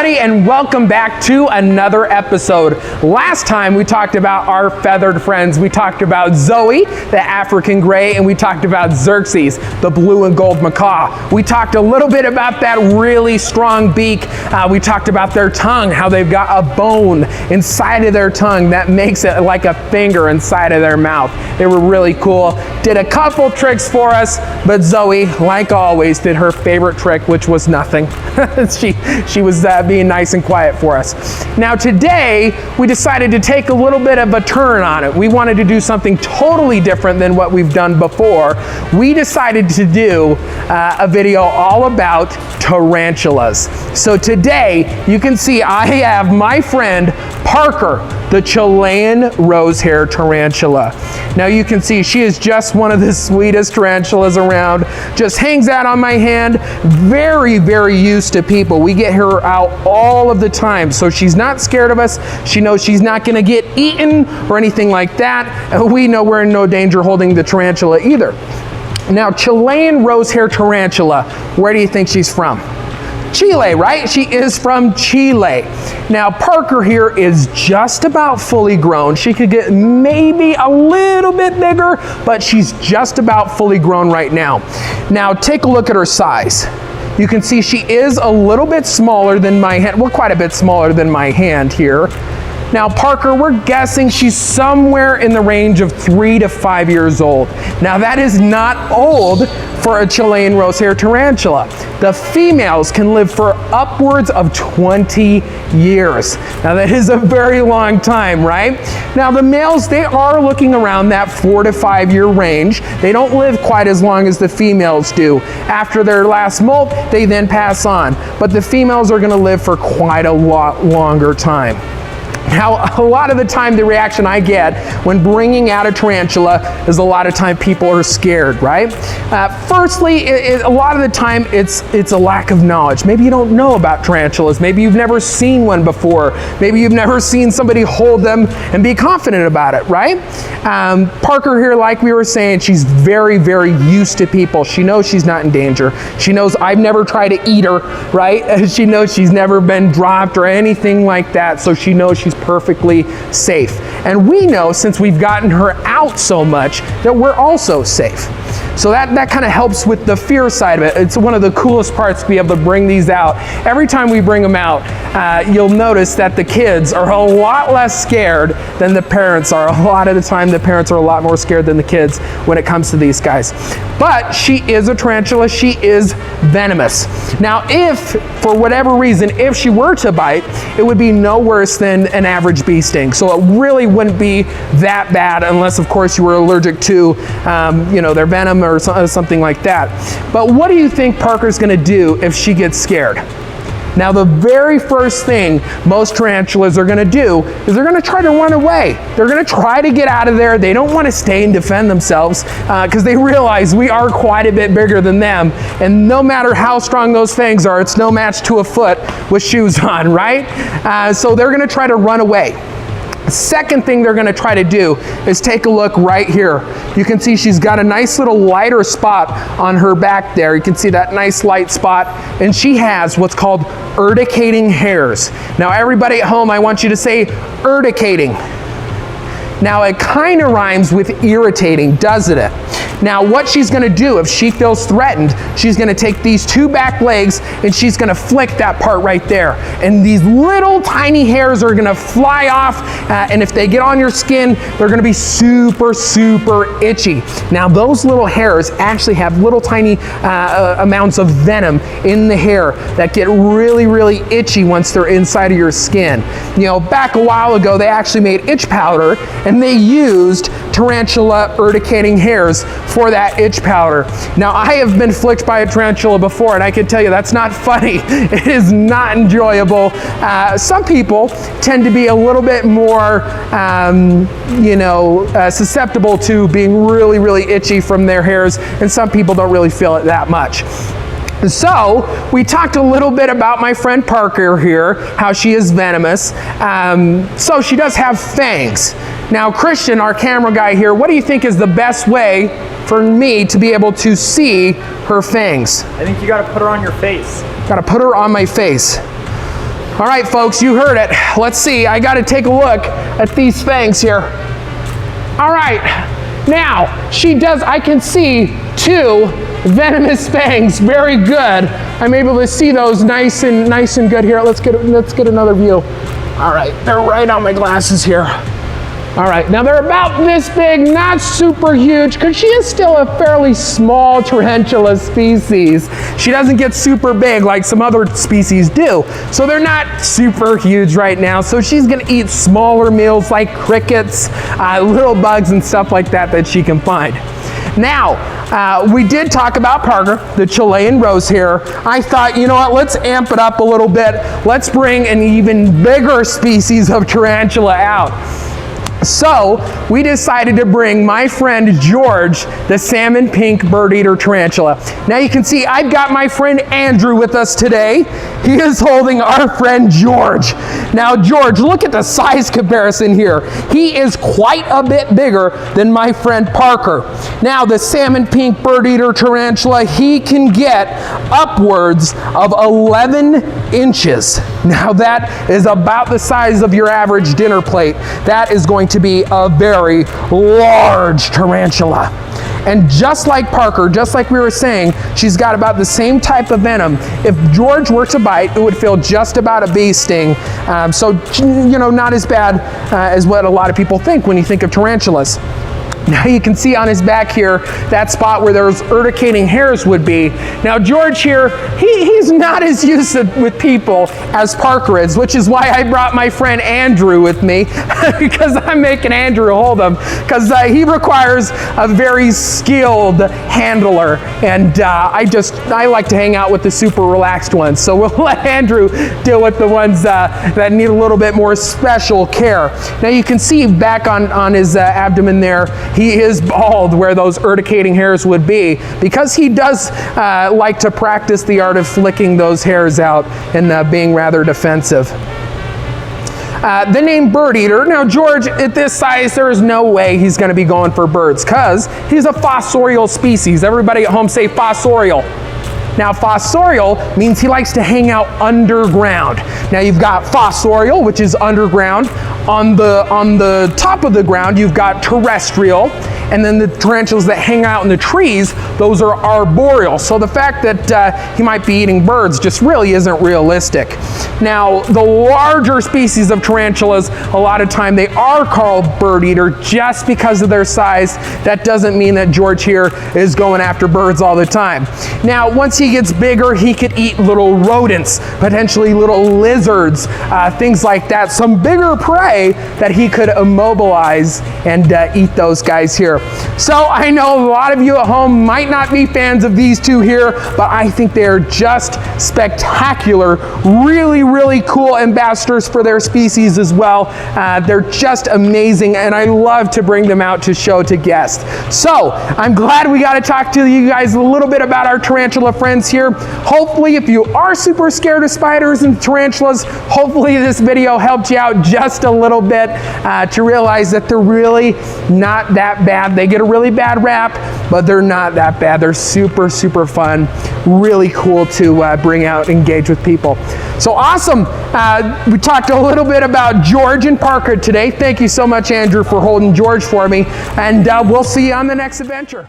everybody, and welcome back to another episode. Last time we talked about our feathered friends. We talked about Zoe, the African gray, and we talked about Xerxes, the blue and gold macaw. We talked a little bit about that really strong beak. We talked about their tongue, how they've got a bone inside of their tongue that makes it like a finger inside of their mouth. They were really cool. Did a couple tricks for us, but Zoe, like always, did her favorite trick, which was nothing. She was being nice and quiet for us. Now today, we decided to take a little bit of a turn on it. We wanted to do something totally different than what we've done before. We decided to do a video all about tarantulas. So today, you can see I have my friend Parker, the Chilean rosehair tarantula. Now you can see she is just one of the sweetest tarantulas around. Just hangs out on my hand. Very, very used to people. We get her out all of the time. So she's not scared of us. She knows she's not gonna get eaten or anything like that. And we know we're in no danger holding the tarantula either. Now, Chilean rosehair tarantula, where do you think she's from? Chile, right? She is from Chile. Now, Parker here is just about fully grown. She could get maybe a little bit bigger, but she's just about fully grown right now. Now, take a look at her size. You can see she is a little bit smaller than my hand. Well, quite a bit smaller than my hand here. Now, Parker, we're guessing she's somewhere in the range of 3 to 5 years old. Now, that is not old for a Chilean rosehair tarantula. The females can live for upwards of 20 years. Now, that is a very long time, right? Now, the males, they are looking around that 4 to 5 year range. They don't live quite as long as the females do. After their last molt, they then pass on. But the females are gonna live for quite a lot longer time. Now, a lot of the time, the reaction I get when bringing out a tarantula is a lot of time people are scared, right? Firstly, a lot of the time, it's a lack of knowledge. Maybe you don't know about tarantulas. Maybe you've never seen one before. Maybe you've never seen somebody hold them and be confident about it, right? Parker here, like we were saying, she's very, very used to people. She knows she's not in danger. She knows I've never tried to eat her, right? She knows she's never been dropped or anything like that, so she knows she's perfectly safe. And we know, since we've gotten her out so much, that we're also safe. So that kind of helps with the fear side of it. It's one of the coolest parts to be able to bring these out. Every time we bring them out, you'll notice that the kids are a lot less scared than the parents are. A lot of the time, the parents are a lot more scared than the kids when it comes to these guys. But she is a tarantula. She is venomous. Now, if, for whatever reason, if she were to bite, it would be no worse than an average bee sting. So it really wouldn't be that bad unless, of course, you were allergic to, their venom or something like that. But what do you think Parker's gonna do if she gets scared? Now, the very first thing most tarantulas are gonna do is they're gonna try to run away. They're gonna try to get out of there. They don't wanna stay and defend themselves because they realize we are quite a bit bigger than them. And no matter how strong those fangs are, it's no match to a foot with shoes on, right? So they're gonna try to run away. Second thing they're gonna try to do is take a look right here. You can see she's got a nice little lighter spot on her back there. You can see that nice light spot. And she has what's called urticating hairs. Now, everybody at home, I want you to say urticating. Now, it kind of rhymes with irritating, doesn't it? Now, what she's gonna do if she feels threatened, she's gonna take these two back legs and she's gonna flick that part right there. And these little tiny hairs are gonna fly off, and if they get on your skin, they're gonna be super, super itchy. Now, those little hairs actually have little tiny amounts of venom in the hair that get really, really itchy once they're inside of your skin. You know, back a while ago, they actually made itch powder, and they used tarantula urticating hairs for that itch powder. Now, I have been flicked by a tarantula before, and I can tell you that's not funny. It is not enjoyable. Some people tend to be a little bit more, susceptible to being really, really itchy from their hairs, and some people don't really feel it that much. So we talked a little bit about my friend Parker here, how she is venomous. So she does have fangs. Now, Christian, our camera guy here, what do you think is the best way for me to be able to see her fangs? I think you gotta put her on your face. Gotta put her on my face. All right, folks, you heard it. Let's see, I gotta take a look at these fangs here. All right, now, I can see 2 venomous fangs, very good. I'm able to see those nice and good here. Let's get another view. All right, they're right on my glasses here. All right, now they're about this big, not super huge, because she is still a fairly small tarantula species. She doesn't get super big like some other species do. So they're not super huge right now. So she's gonna eat smaller meals like crickets, little bugs and stuff like that she can find. Now, we did talk about Parker, the Chilean rose hair. I thought, you know what, let's amp it up a little bit. Let's bring an even bigger species of tarantula out. So we decided to bring my friend George, the salmon pink bird eater tarantula. Now you can see I've got my friend Andrew with us today. He is holding our friend George. Now George, look at the size comparison here. He is quite a bit bigger than my friend Parker. Now the salmon pink bird eater tarantula, he can get upwards of 11 inches. Now that is about the size of your average dinner plate. That is going to be a very large tarantula. And just like Parker, just like we were saying, she's got about the same type of venom. If George were to bite, it would feel just about a bee sting. So, you know, not as bad as what a lot of people think when you think of tarantulas. Now you can see on his back here, that spot where those urticating hairs would be. Now George here, he's not as used to with people as Parker is, which is why I brought my friend Andrew with me, because I'm making Andrew hold him, because he requires a very skilled handler, and I like to hang out with the super relaxed ones. So we'll let Andrew deal with the ones that need a little bit more special care. Now you can see back on his abdomen there, he is bald where those urticating hairs would be, because he does like to practice the art of flicking those hairs out and being rather defensive. The name bird eater. Now George, at this size, there is no way he's going to be going for birds, because he's a fossorial species. Everybody at home say fossorial. Now fossorial means he likes to hang out underground. Now you've got fossorial, which is underground. On the top of the ground, you've got terrestrial. And then the tarantulas that hang out in the trees, those are arboreal. So the fact that he might be eating birds just really isn't realistic. Now, the larger species of tarantulas, a lot of time they are called bird eater just because of their size. That doesn't mean that George here is going after birds all the time. Now, once he gets bigger, he could eat little rodents, potentially little lizards, things like that. Some bigger prey that he could immobilize and eat those guys here. So I know a lot of you at home might not be fans of these two here, but I think they're just spectacular, really, really cool ambassadors for their species as well. They're just amazing, and I love to bring them out to show to guests. So I'm glad we got to talk to you guys a little bit about our tarantula friends here. Hopefully, if you are super scared of spiders and tarantulas, hopefully this video helped you out just a little bit to realize that they're really not that bad. They get a really bad rap, but they're not that bad. They're super, super fun, really cool to bring out, engage with people. So awesome. We talked a little bit about George and Parker today. Thank you so much, Andrew, for holding George for me, and we'll see you on the next adventure.